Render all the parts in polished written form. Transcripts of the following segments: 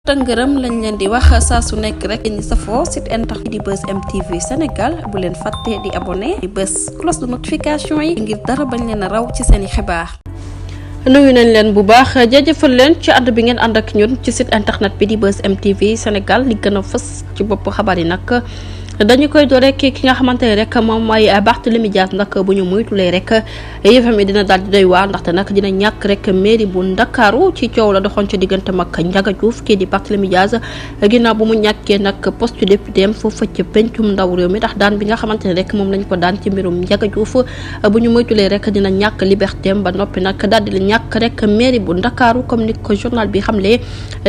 tëngërëm lañ leen di wax saa su nekk rek ñi safoo site internet di Buzz MTV Sénégal bu leen fàtte di abonné di bës cloche de notification yi ngir dara bañ leen a raw ci seeni xibaar. nuyu nañ leen bu baax jaajëfal leen ci ànd bi ngeen ànd ak ñun ci site internet bi di Buzz MTV Sénégal li gën a fës ci bopp xabaar yi nag dañu koy door rek ki nga xamante ne rek moom mooy Barthélémy Dias nag bu ñu muytulee rek yëfam yi dina daal di doy waar ndaxte nag dina ñàkk rek mairie bu Ndakaaru ci coow la doxoon ci diggante mag Ndiaga Diouf kii di Barthélémy Dias ginnaaw bu mu ñàkkee nag poste député am foofu ca pencum ndaw réew mi ndax daan bi nga xamante ne rek moom lañ ko daan ci mbirum Ndiaga Diouf bu ñu muytulee rek dina ñàkk liberté am ba noppi nag daal di ñàkk rek mairie bu Ndakaaru comme ni ko journal bi xamlee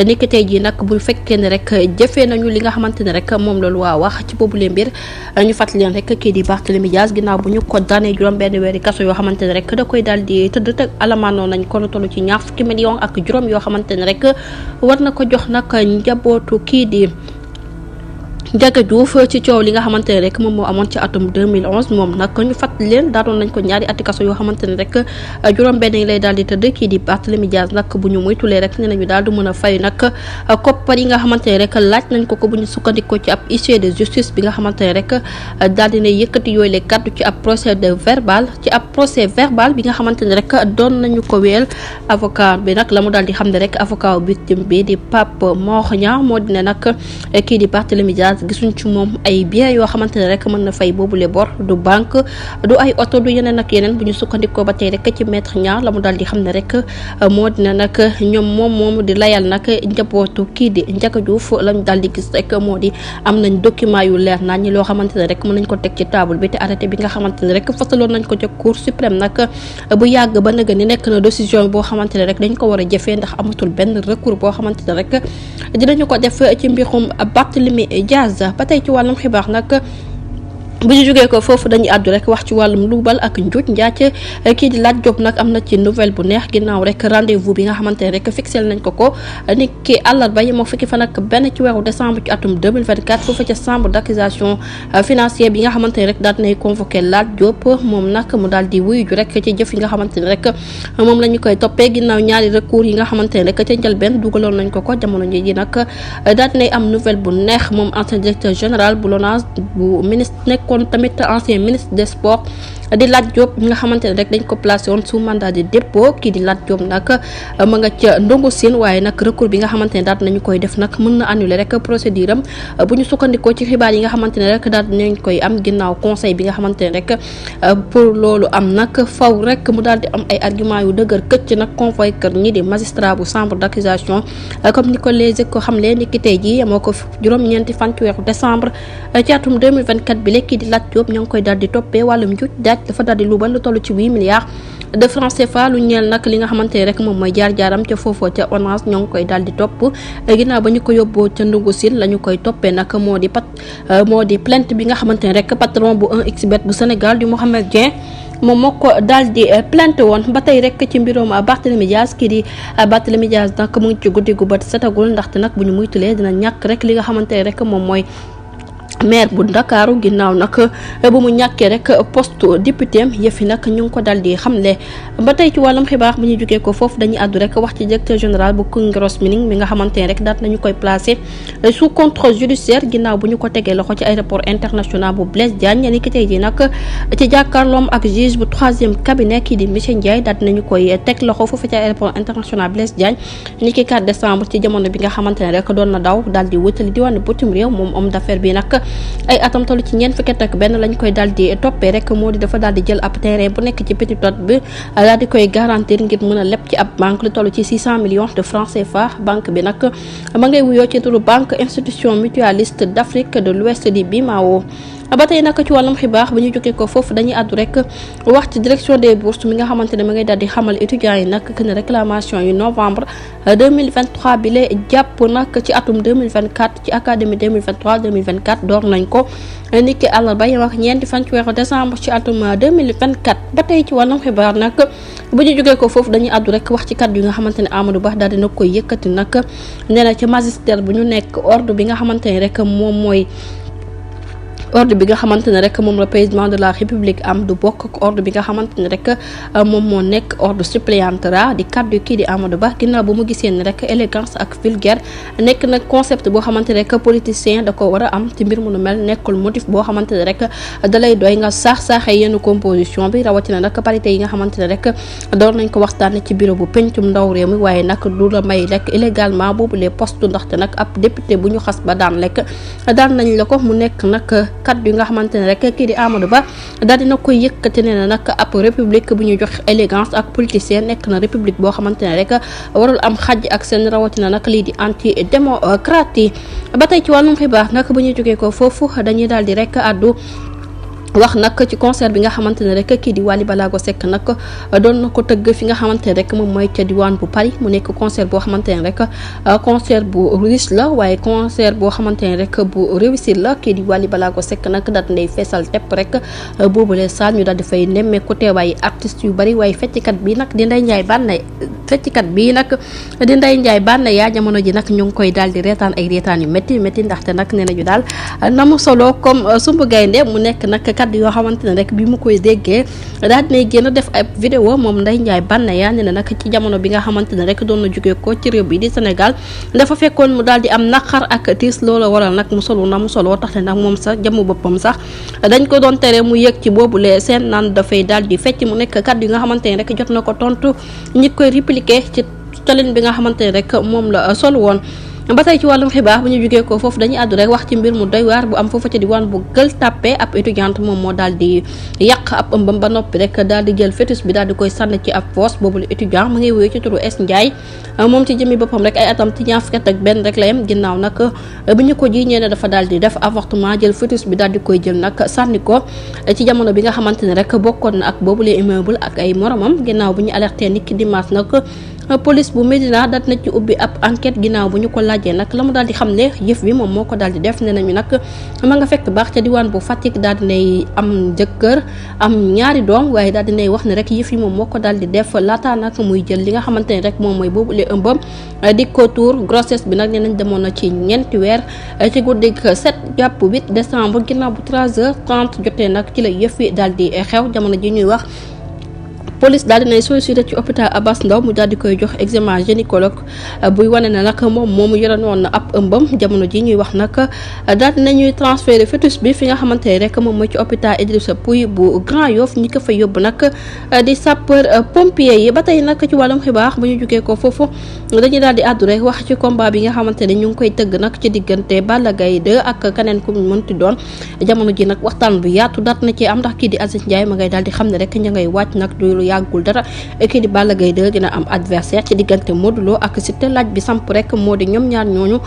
ni ki tey jii nag bu fekkee ne rek jëfee nañu li nga xamante ne rek moom loolu waa wax ci boobu mbir ñu fàttali leen rek kii di Barthélémy Dias ginnaaw bu ñu ko daanee juróom benn weeri kaso yoo xamante ne rek da koy daal di tëdd te alamaanoo nañ ko lu toll ci ñaar fukki million ak juróom yoo xamante ne rek war na ko jox nag njabootu kii di Ndiaga Diouf ci coow li nga xamante ne rek moom moo amoon ci atum 2011 moom nag ñu fàttali leen daanoon nañ ko ñaari ati kaso yoo xamante ne rek juróom benn yi lay daal di tëdd kii di Barthélémy Dias nag bu ñu muytulee rek ne nañu daal du mën a fay nag koppar yi nga xamante ne rek laaj nañ ko bu ñu sukkandikoo ci ab huissier de justice bi nga xamante ne rek daal dina yëkkati yooyu les kaddu ci ab procès verbal bi nga xamante ne rek doon nañu ko wéel avocat bi nag la mu daal di xam ne rek avocat victime bi di Pape Mor Niang moo di ne nag kii di Barthélémy Dias gisuñ ci moom ay biens yoo xamante ne rek mën na fay boobule bor du banque du ay oto du yeneen ak yeneen bu ñu sukkandikoo ba tey rek ci maître Niang la mu daal di xam ne rek moo dina nag ñoom moom di layal nag njabootu kii di Ndiaga Diouf lañu daal di gis rek moo di am nañ document yu leer nañ ñi loo xamante ne rek mën nañ ko teg ci table bi te arrêté bi nga xamante ne rek fasaloon nañ ko ca cour suprême nag bu yàgg ba nag ni nekk na décision boo xamante ne rek dañ ko war a jëfee ndax amatul benn recours boo xamante ne rek dinañu ko def ci mbirum Barthélémy Dias ba tey ci wàllum xibaar nag bu ñu jógee ko foofu dañuy àddu rek wax ci wàllum luubal ak njuuj njaac kii di Lat Diop nag am na ci nouvelle bu neex ginnaaw rek rendez-vous bi nga xamante ne rek fixé nañ ko ni ki àllarba yi moo fukki fan ak benn ci weeru décembre ci atum 2024 foofu ca chambre d'accusation financière bi nga xamante ne rek daal dinay convoqué Lat Diop moom nag mu daal di wuyu ju rek ci jëf yi nga xamante ne rek moom la ñu koy toppee ginnaaw ñaari recours yi nga xamante ne rek ca njëlbeen dugaloon nañ ko jamono ji nag daal dinay am nouvelle bu neex moom ancien directeur général bu LONASE bu ministre kon tamit ancien ministre des sports di Lat Diop nga xamante ne rek dañ ko placé woon sous mandat de dépôt kii di Lat Diop nag ma nga ca ndongo siin waaye nag recours bi nga xamante ne daal nañu koy def nag mën na annuler rek procédure am bu ñu sukkandikoo ci xibaar yi nga xamante ne rek daal nañ koy am ginnaaw conseil bi nga xamante ne rek pour loolu am nag faw rek mu daal di am ay argument yu dëgër këcc nag convoqué kër ñi di magistrat bu chambre d'accusation comme ni ko les ko xamle ni ki tey ji moo ko juróom-ñeenti fan ci weeru décembre ci atum 2024 bi lekki di Lat Diop ñoo ngi koy daal di toppee wàllum njuuj daaj dafa daal di luubal lu toll ci 8 milliards de francs CFA lu ñeel nag li nga xamante ne rek moom mooy jaar-jaaram ca foofoo ca ONAS ñoo ngi koy daal di topp ginnaaw ba ñu ko yóbboo ca ndungu sil la ñu koy toppee nag moo di plainte bi nga xamante ne rek patron bu 1xBet bu Sénégal di Mohamed Dieng moom moo ko daal di plainte woon ba tey rek ci mbirum Barthélémy Dias kii di Barthélémy Dias nag mu ngi ci guddi gu bët setagul ndaxte nag bu ñu muytulee dina ñàkk rek li nga xamante ne rek moom mooy maire bu Ndakaaru ginnaaw nag bu mu ñàkkee rek poste député am yëfi nag ñu ngi ko dal di xamle ba tey ci wàllum xibaar bu ñu jógee ko foofu dañuy àddu rek wax ci directeur général bu Kungros Mining mi nga xamante ne rek daat nañu koy placé sous contrôle judiciaire ginnaaw bu ñu ko tegee loxo ci aéroport international bu Blaise Diagne ni ki tey ji nag ci jàkkaarloom ak juge bu 3e cabinet kii di monsieur Ndiaye daat nañu koy teg loxo foofu ci aéroport international Blaise Diagne ni ki 4 décembre ci jamono bi nga xamante ne rek doon na daw daal di wutali diwaanu bitim réew moom homme d'affaires bi nag ay atam tollu ci ñeent fukki at ak benn lañ koy daal di toppee rek moo di dafa daal di jël ab terrain bu nekk ci Petite Côte bi daal di koy garantir ngir mën a leb ci ab banque lu toll ci 600 millions de francs CFA banque bi nag ma ngay wuyoo ci turu banque institution mutualiste d'Afrique de l'Ouest di BIMAO. ba tey nag ci wàllum xibaar ba ñu jógee ko foofu dañuy àddu rek wax ci direction des bourses mi nga xamante ne ma ngay daal di xamal étudiants yi nag que ne réclamation yu novembre 2023 bi la jàpp nag ci atum 2024 ci académie 2023-2024 door nañ ko ni ki àllarba yem ak ñeenti fan ci weeru décembre ci atum 2024 ba tey ci wàllum xibaar nag bu ñu jógee ko foofu dañuy àddu rek wax ci kàddu yi nga xamante ne Amadou Ba daal dina koy yëkkati nag nee na ci magistère bu ñu nekk ordre bi nga xamante ne rek moom mooy ordre bi nga xamante ne rek moom la président de la république am du bokk ak ordre bi nga xamante ne rek moom moo nekk ordre suppléantera di kaddu kii di Amadou Ba ginnaaw bu mu gisee ne rek élégance ak vulgaire nekk nag concept boo xamante ne rek politicien da ko war a am ci mbir mu nu mel nekkul motif boo xamante ne rek dalay doy nga saaxee yenn composition bi rawatina nag parité yi nga xamante ne rek door nañ ko waxtaane ci bureau bu pencum ndaw réew mi waaye nag du la may rek illégalement boobu les postes ndaxte nag ab député bu ñu xas ba daan lekk daan nañ la ko mu nekk nag kaddu yi nga xamante ne rek kii di Amadou Ba daal dina koy yëkkati ne na nag ab république bu ñu jox élégance ak politicien nekk na république boo xamante ne rek warul am xaj ak seen rawatina nag lii di anti démocratie ba tey ci wàllum xibaar nag bu ñu jógee ko foofu dañuy daal di rek addu wax nag ci concert bi nga xamante ne rek kii di Wally Ballago Seck nag doon na ko tëgg fi nga xamante ne rek moom mooy ca diwaan bu Paris mu nekk concert boo xamante ne rek concert bu riche la waaye concert boo xamante ne rek bu réussir la kii di Wally Ballago Seck nag daal di feesal tepp rek boobule saal ñu daal di fay nemmeeku teewaayu artistes yu bari waaye fecckat bi nag di Ndeye Ndiaye Banaya fecckat bii nag di Ndeye Ndiaye Banaya jamono ji nag ñu ngi koy daal di reetaan ay reetaan yu métti métti ndaxte nag nee nañu daal na mu solo comme sumbu gaynde mu nekk nag kaddu yoo xamante ne rek bi mu koy déggee daal dinay génn def ab vidéo moom Ndeye Ndiaye Banaya ne na nag ci jamono bi nga xamante ne rek doon na jógee ko ci réew bi di Sénégal dafa fekkoon mu daal di am naqar ak tiis loola waral nag mu solo na mu soloo tax ne nag moom sax jëmm boppam sax dañ ko doon tere mu yëg ci boobule seen naan dafay daal di fecc mu nekk kaddu yi nga xamante ne rek jot na ko tontu ñi koy répliquer ci colin bi nga xamante ne rek moom la sol woon. ba tey ci wàllum xibaar bu ñu jógee ko foofu dañuy àddu rek wax ci mbir mu doy waar bu am foofu ca diwaan bu Gueule Tapée ab étudiante moom moo daal di yàq ab ëmbam ba noppi rek daal di jël fœtus bi daal di koy sànni ci ab fosse boobu la étudiant mu ngi wéy ci turu S Ndiaye moom ci jëmmi boppam rek ay atam ci ñaar fukk ak benn rek la yem ginnaaw nag bi ñu ko jiiñee ne dafa daal di def avortement jël fœtus bi daal di koy jël nag sànni ko ci jamono bi nga xamante ne rek bokkoon na ak boobu la immeuble ak ay moromam ginnaaw bu ñu alerté nit ki dimanche nag police bu Médina daal na ci ubbi ab enquête ginnaaw bu ñu ko laajee nag la mu daal di xam ne yëf bi moom moo ko daal di def ne nañu nag ma nga fekk baax ca diwaan bu Fatick daal dinay am jëkkër am ñaari doom waaye daal dinay wax ne rek yëf yi moom moo ko daal di def laata nag muy jël li nga xamante ne rek moom mooy boobu lee ëmbam di ko tuur grossesse bi nag nee nañ demoon na ci ñeenti weer ci guddi 7 jàpp 8 décembre ginnaaw bu 3h30 jotee nag ci la yëf yi daal di xew jamono ji ñuy wax police daal dinay sollicité ci hôpital Abass Ndao mu daal di koy jox examen gynécologue buy wane ne nag moom moomu yore woon na ab ëmbam jamono ji ñuy wax nag daal dinañuy transféré fœtus bi fi nga xamante ne rek moom mooy ci hôpital Idrissa Pouye bu Grand Yoff ñi ko fa yóbbu nag di sapeur pompier yi ba tey nag ci wàllum xibaar bu ñu jógee ko foofu dañuy daal di àddu rek wax ci combat bi nga xamante ne ñu ngi koy tëgg nag ci diggante Balla Gaye 2 ak keneen ku mënti doon jamono ji nag waxtaan bu yaatu daat na ci am ndax kii di Aziz Ndiaye ma ngay daal di xam ne rek ña ngay wàcc nag yàggul dara kii di Balla Gaye 2 dina am adversaire ci diggante Modou Lo ak Siteu laaj bi samp rek moo di ñoom ñaar ñooñu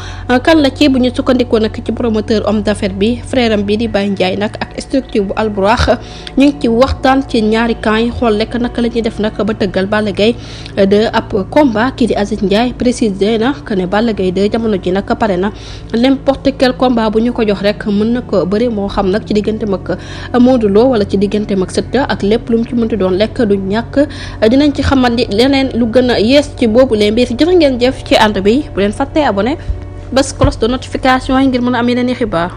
kan la ci bu ñu sukkandikoo nag ci promoteur homme d'affaires bi frère am bi di Baye Ndiaye nag ak structure bu Albourakh ñu ngi ci waxtaan ci ñaari camp yi xool rek naka la ñuy def nag ba tëggal Balla Gaye 2 ab combat kii di Aziz Ndiaye précisé na que ne Balla Gaye 2 jamono ji nag pare na n'importe quel combat bu ñu ko jox rek mën na ko bëri moo xam nag ci diggante mag Modou Lo wala ci diggante mag Siteu ak lépp lu mu ci mënti doon lekk du ñàkk dinañ ci xamandi leneen lu gën a yees ci boobu lee mbir jërë ngeen jëf ci ànd bi bu leen fàttee abonné bés cloche de notification yi ngir mën a am yeneen i xibaar